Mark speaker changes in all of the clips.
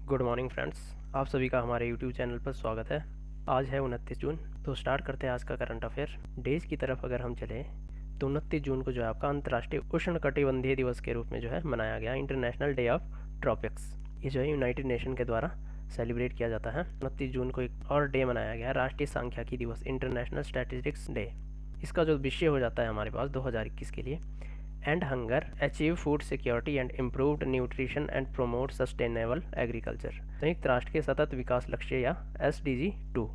Speaker 1: Good morning friends, आप सभी का हमारे यूट्यूब चैनल पर स्वागत है। आज है 29 जून। तो स्टार्ट करते हैं आज का करंट अफेयर। डेज की तरफ अगर हम चलें तो 29 जून को जो है आपका अंतर्राष्ट्रीय उष्णकटिबंधीय दिवस के रूप में जो है मनाया गया, इंटरनेशनल डे ऑफ ट्रॉपिक्स। ये जो है यूनाइटेड नेशन के द्वारा सेलिब्रेट किया जाता है। 29 जून को एक और डे मनाया गया, राष्ट्रीय सांख्यिकी दिवस, इंटरनेशनल स्टैटिस्टिक्स डे। इसका जो विषय हो जाता है हमारे पास 2021 के लिए, and hunger, achieve food security and improved nutrition and promote sustainable agriculture. संयुक्त राष्ट्र के सतत विकास लक्ष्य या SDG 2।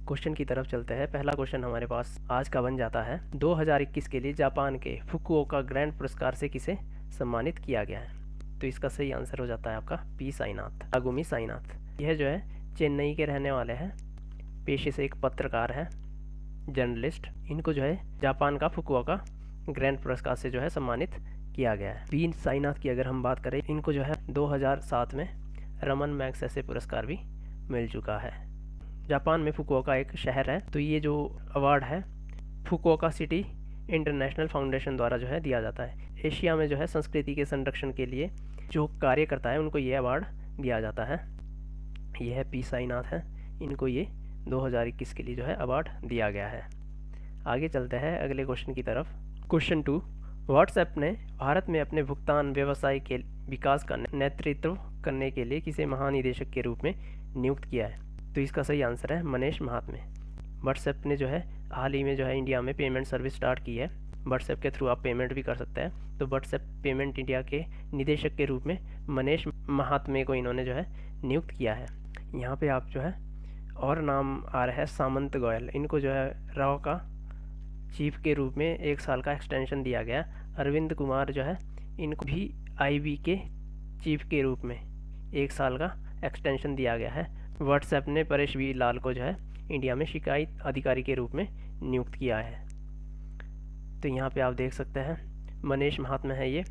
Speaker 1: क्वेश्चन की तरफ चलते हैं। पहला क्वेश्चन हमारे पास आज का बन जाता है, 2021 के लिए जापान के फुकुओका ग्रैंड पुरस्कार से किसे सम्मानित किया गया है? तो इसका सही आंसर हो जाता है आपका पी साईनाथ, तागुमी साईनाथ। यह जो है चेन्नई के रहने वाले हैं, पेशे से एक पत्रकार है, जर्नलिस्ट। इनको जो है जापान का फुकुओका ग्रैंड पुरस्कार से जो है सम्मानित किया गया है। पी साईनाथ की अगर हम बात करें, इनको जो है 2007 में रमन मैग्सेसे पुरस्कार भी मिल चुका है। जापान में फुकुओका एक शहर है, तो ये जो अवार्ड है फुकुओका सिटी इंटरनेशनल फाउंडेशन द्वारा जो है दिया जाता है। एशिया में जो है संस्कृति के संरक्षण के लिए जो कार्य करता है उनको ये अवार्ड दिया जाता है। यह है पी साईनाथ है, इनको ये 2021 के लिए जो है अवार्ड दिया गया है। आगे चलते हैं अगले क्वेश्चन की तरफ। क्वेश्चन 2, व्हाट्सएप ने भारत में अपने भुगतान व्यवसाय के विकास का नेतृत्व करने के लिए किसे महानिदेशक के रूप में नियुक्त किया है? तो इसका सही आंसर है मनीष महात्मे। व्हाट्सएप ने जो है हाल ही में जो है इंडिया में पेमेंट सर्विस स्टार्ट की है। व्हाट्सएप के थ्रू आप पेमेंट भी कर सकते हैं। तो व्हाट्सएप पेमेंट इंडिया के निदेशक के रूप में मनीष महात्मे को इन्होंने जो है नियुक्त किया है। यहाँ पे आप जो है और नाम आ रहा है सामंत गोयल, इनको जो है राव का चीफ के रूप में 1 साल का एक्सटेंशन दिया गया। अरविंद कुमार जो है इनको भी IB के चीफ के रूप में 1 साल का एक्सटेंशन दिया गया है। व्हाट्सएप ने परेश वी लाल को जो है इंडिया में शिकायत अधिकारी के रूप में नियुक्त किया है। तो यहाँ पे आप देख सकते हैं मनीष महात्मा है ये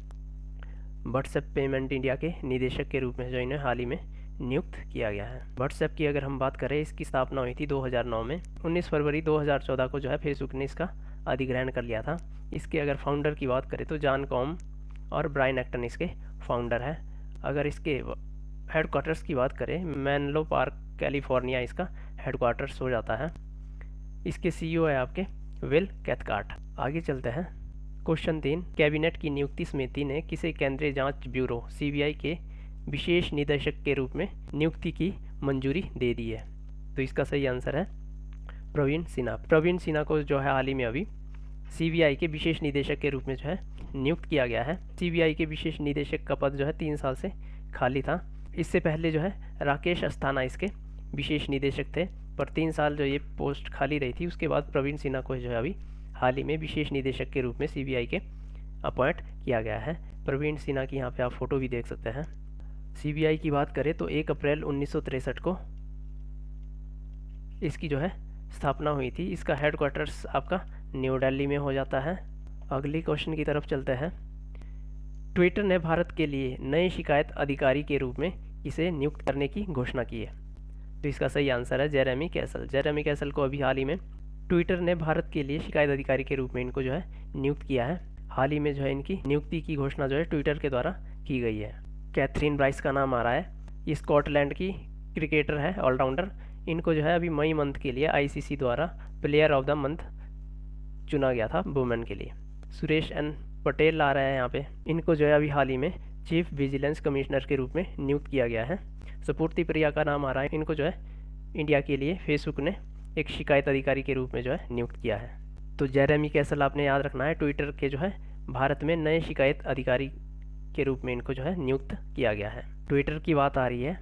Speaker 1: व्हाट्सएप पेमेंट इंडिया के निदेशक के रूप में जो इन्हें हाल ही में नियुक्त किया गया है। व्हाट्सएप की अगर हम बात करें, इसकी स्थापना हुई थी 2009 में। 19 फरवरी 2014 को जो है फेसबुक ने इसका अधिग्रहण कर लिया था। इसके अगर फाउंडर की बात करें तो जॉन कॉम और ब्रायन एक्टन इसके फाउंडर हैं। अगर इसके हेडक्वार्टर्स की बात करें, मेनलो पार्क कैलिफोर्निया इसका हेडक्वार्टर्स हो जाता है। इसके CEO है आपके विल कैथकार्ट। आगे चलते हैं। क्वेश्चन 3, कैबिनेट की नियुक्ति समिति ने किसे केंद्रीय जांच ब्यूरो CBI के विशेष निदेशक के रूप में नियुक्ति की मंजूरी दे दी है? तो इसका सही आंसर है प्रवीण सिन्हा। प्रवीण सिन्हा को जो है हाल ही में अभी CBI के विशेष निदेशक के रूप में जो है नियुक्त किया गया है। CBI के विशेष निदेशक का पद जो है 3 साल से खाली था। इससे पहले जो है राकेश अस्थाना इसके विशेष निदेशक थे, पर 3 साल जो ये पोस्ट खाली रही थी, उसके बाद प्रवीण सिन्हा को जो है अभी हाल ही में विशेष निदेशक के रूप में CBI के अपॉइंट किया गया है। प्रवीण सिन्हा की यहाँ पे आप फोटो भी देख सकते हैं। CBI की बात करें तो 1 अप्रैल 1963 को इसकी जो है स्थापना हुई थी। इसका हेडक्वार्टर्स आपका न्यू दिल्ली में हो जाता है। अगली क्वेश्चन की तरफ चलते हैं। ट्विटर ने भारत के लिए नए शिकायत अधिकारी के रूप में इसे नियुक्त करने की घोषणा की है? तो इसका सही आंसर है जेरेमी कैसल। जेरेमी कैसल को अभी हाल ही में ट्विटर ने भारत के लिए शिकायत अधिकारी के रूप में इनको जो है नियुक्त किया है। हाल ही में जो है इनकी नियुक्ति की घोषणा जो है ट्विटर के द्वारा की गई है। कैथरीन ब्राइस का नाम आ रहा है, ये स्कॉटलैंड की क्रिकेटर है, ऑलराउंडर। इनको जो है अभी मई मंथ के लिए ICC द्वारा प्लेयर ऑफ द मंथ चुना गया था वुमेन के लिए। सुरेश N पटेल आ रहा है यहाँ पे, इनको जो है अभी हाल ही में चीफ विजिलेंस कमिश्नर के रूप में नियुक्त किया गया है। सपूर्ति प्रिया का नाम आ रहा है, इनको जो है इंडिया के लिए फेसबुक ने एक शिकायत अधिकारी के रूप में जो है नियुक्त किया है। तो जेरेमी कैसल आपने याद रखना है, ट्विटर के जो है भारत में नए शिकायत अधिकारी के रूप में इनको जो है नियुक्त किया गया है। ट्विटर की बात आ रही है,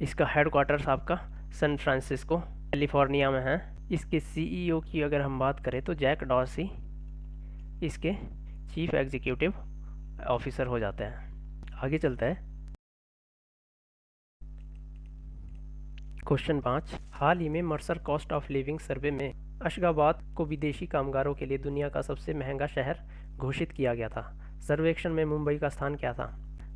Speaker 1: इसका हेडक्वार्टर्स आपका सैन फ्रांसिस्को कैलिफोर्निया में है। इसके CEO की अगर हम बात करें तो जैक डॉर्सी इसके चीफ एग्जीक्यूटिव ऑफिसर हो जाते हैं। आगे चलते हैं। क्वेश्चन 5, हाल ही में मर्सर कॉस्ट ऑफ लिविंग सर्वे में अशगाबाद को विदेशी कामगारों के लिए दुनिया का सबसे महंगा शहर घोषित किया गया था। सर्वेक्षण में मुंबई का स्थान क्या था?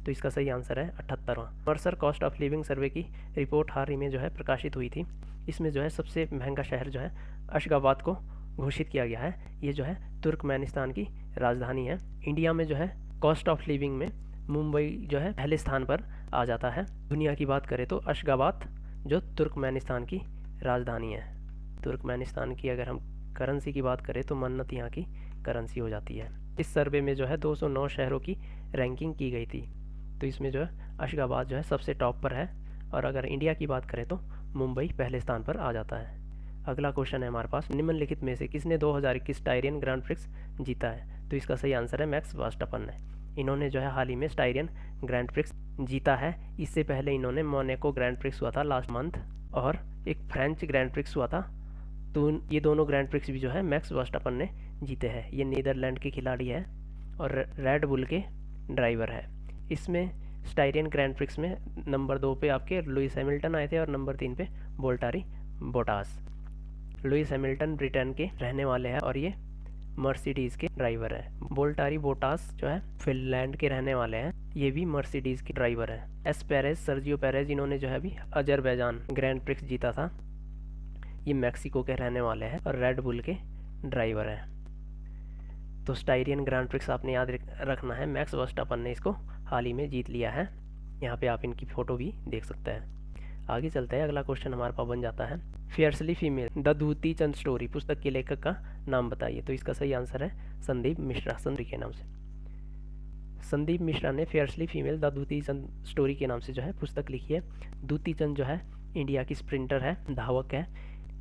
Speaker 1: तो इसका सही आंसर है 78वां। मर्सर कॉस्ट ऑफ लिविंग सर्वे की रिपोर्ट हाल ही में जो है प्रकाशित हुई थी। इसमें जो है सबसे महंगा शहर जो है अशगाबाद को घोषित किया गया है। ये जो है तुर्कमेनिस्तान की राजधानी है। इंडिया में जो है कॉस्ट ऑफ लिविंग में मुंबई जो है पहले स्थान पर आ जाता है। दुनिया की बात करें तो अशगाबाद जो तुर्कमेनिस्तान की राजधानी है। तुर्कमेनिस्तान की अगर हम करेंसी की बात करें तो मन्नत यहाँ की करेंसी हो जाती है। इस सर्वे में जो है 209 शहरों की रैंकिंग की गई थी, तो इसमें जो है अशगाबाद जो है सबसे टॉप पर है। और अगर इंडिया की बात करें तो मुंबई पहले स्थान पर आ जाता है। अगला क्वेश्चन है हमारे पास, निम्नलिखित में से किसने 2021 टायरियन ग्रैंड प्रिक्स जीता है? तो इसका सही आंसर है मैक्स वर्स्टापन ने। इन्होंने जो है हाल ही में टायरियन ग्रैंड प्रिक्स जीता है। इससे पहले इन्होंने मोनाको ग्रैंड प्रिक्स हुआ था लास्ट मंथ, और एक फ्रेंच ग्रैंड प्रिक्स हुआ था। तो ये दोनों ग्रैंड प्रिक्स भी जो है मैक्स वर्स्टापन ने जीते हैं। ये नीदरलैंड के खिलाड़ी है और रेड बुल के ड्राइवर है। इसमें स्टायरियन ग्रैंड प्रिक्स में नंबर 2 पे आपके लुइस हैमिल्टन आए थे और नंबर 3 पे वोल्टारी बोटास। लुइस हैमिल्टन ब्रिटेन के रहने वाले हैं और ये मर्सिडीज़ के ड्राइवर है। वोल्टारी बोटास जो है फिनलैंड के रहने वाले हैं, ये भी मर्सिडीज़ के ड्राइवर है। एस पेरेज, सर्जियो पेरेज, इन्होंने जो है अभी अजरबैजान ग्रैंड प्रिक्स जीता था, ये मैक्सिको के रहने वाले हैं और रेड बुल के ड्राइवर हैं। तो स्टायरियन ग्रैंड प्रिक्स आपने याद रखना है, मैक्स वर्स्टापन ने इसको हाल ही में जीत लिया है। यहाँ पे आप इनकी फ़ोटो भी देख सकते हैं। आगे चलते हैं, अगला क्वेश्चन हमारे पास बन जाता है, fiercely female the Dutee Chand story पुस्तक के लेखक का नाम बताइए। तो इसका सही आंसर है संदीप मिश्रा, संदीप के नाम से। संदीप मिश्रा ने fiercely female the Dutee Chand story के नाम से जो है पुस्तक लिखी है। दूती चंद जो है इंडिया की स्प्रिंटर है, धावक है।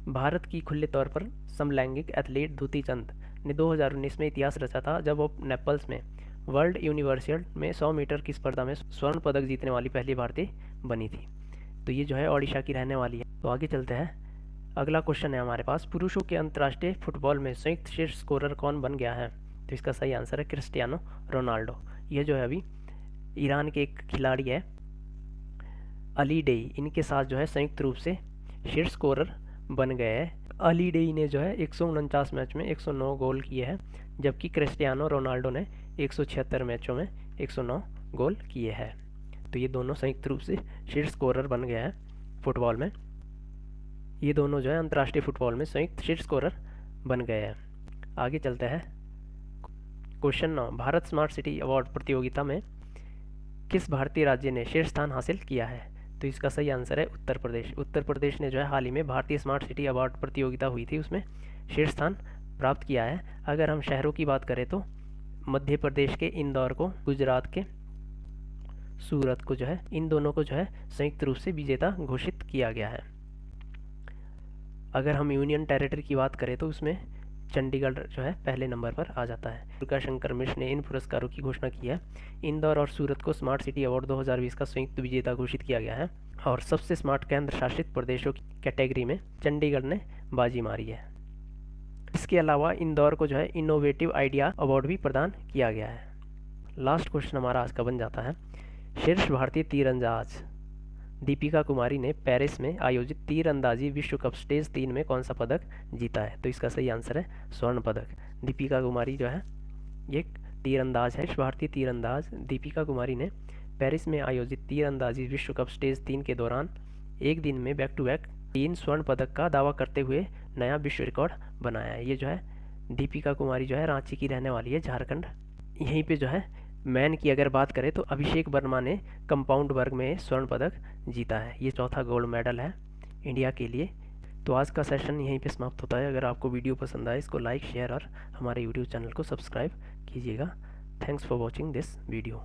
Speaker 1: भारत की खुले तौर पर समलैंगिक एथलीट दूती चंद ने 2019 में इतिहास रचा था, जब वो नेपल्स में वर्ल्ड यूनिवर्सल में 100 मीटर की स्पर्धा में स्वर्ण पदक जीतने वाली पहली भारतीय बनी थी। तो ये जो है ओडिशा की रहने वाली है। तो आगे चलते हैं, अगला क्वेश्चन है हमारे पास, पुरुषों के अंतर्राष्ट्रीय फुटबॉल में संयुक्त शीर्ष स्कोरर कौन बन गया है? तो इसका सही आंसर है क्रिस्टियानो रोनाल्डो। यह जो है अभी ईरान के एक खिलाड़ी है अली डेई, इनके साथ जो है संयुक्त रूप से शीर्ष स्कोरर बन गए हैं। अली डेई ने जो है 149 मैच में 109 गोल किए हैं, जबकि क्रिस्टियानो रोनाल्डो ने 176 मैचों में 109 गोल किए हैं। तो ये दोनों संयुक्त रूप से शीर्ष स्कोरर बन गए हैं फुटबॉल में। ये दोनों जो है अंतर्राष्ट्रीय फुटबॉल में संयुक्त शीर्ष स्कोरर बन गए हैं। आगे चलते हैं, question 9, Bharat smart city award प्रतियोगिता में किस भारतीय राज्य ने शीर्ष स्थान हासिल किया है? तो इसका सही आंसर है उत्तर प्रदेश। उत्तर प्रदेश ने जो है हाल ही में भारतीय स्मार्ट सिटी अवार्ड प्रतियोगिता हुई थी, उसमें शीर्ष स्थान प्राप्त किया है। अगर हम शहरों की बात करें तो मध्य प्रदेश के इंदौर को, गुजरात के सूरत को जो है, इन दोनों को जो है संयुक्त रूप से विजेता घोषित किया गया है। अगर हम यूनियन टेरिटरी की बात करें तो उसमें चंडीगढ़ जो है पहले नंबर पर आ जाता है। दुर्गा शंकर मिश्र ने इन पुरस्कारों की घोषणा की है। इंदौर और सूरत को स्मार्ट सिटी अवार्ड 2020 का संयुक्त विजेता घोषित किया गया है, और सबसे स्मार्ट केंद्र शासित प्रदेशों की कैटेगरी में चंडीगढ़ ने बाजी मारी है। इसके अलावा इंदौर को जो है इनोवेटिव आइडिया अवार्ड भी प्रदान किया गया है। लास्ट क्वेश्चन हमारा आज का बन जाता है, शीर्ष भारतीय तीरंदाज दीपिका कुमारी ने पेरिस में आयोजित तीरंदाजी विश्व कप स्टेज 3 में कौन सा पदक जीता है? तो इसका सही आंसर है स्वर्ण पदक। दीपिका कुमारी जो है ये तीरंदाज है। भारतीय तीरंदाज दीपिका कुमारी ने पेरिस में आयोजित तीरंदाजी विश्व कप स्टेज 3 के दौरान एक दिन में बैक टू बैक 3 स्वर्ण पदक का दावा करते हुए नया विश्व रिकॉर्ड बनाया है। ये जो है दीपिका कुमारी जो है रांची की रहने वाली है, झारखंड। यहीं पे जो है मैन की अगर बात करें तो अभिषेक वर्मा ने कंपाउंड वर्ग में स्वर्ण पदक जीता है। ये चौथा गोल्ड मेडल है इंडिया के लिए। तो आज का सेशन यहीं पे समाप्त होता है। अगर आपको वीडियो पसंद आए इसको लाइक, शेयर और हमारे यूट्यूब चैनल को सब्सक्राइब कीजिएगा। Thanks for watching this video.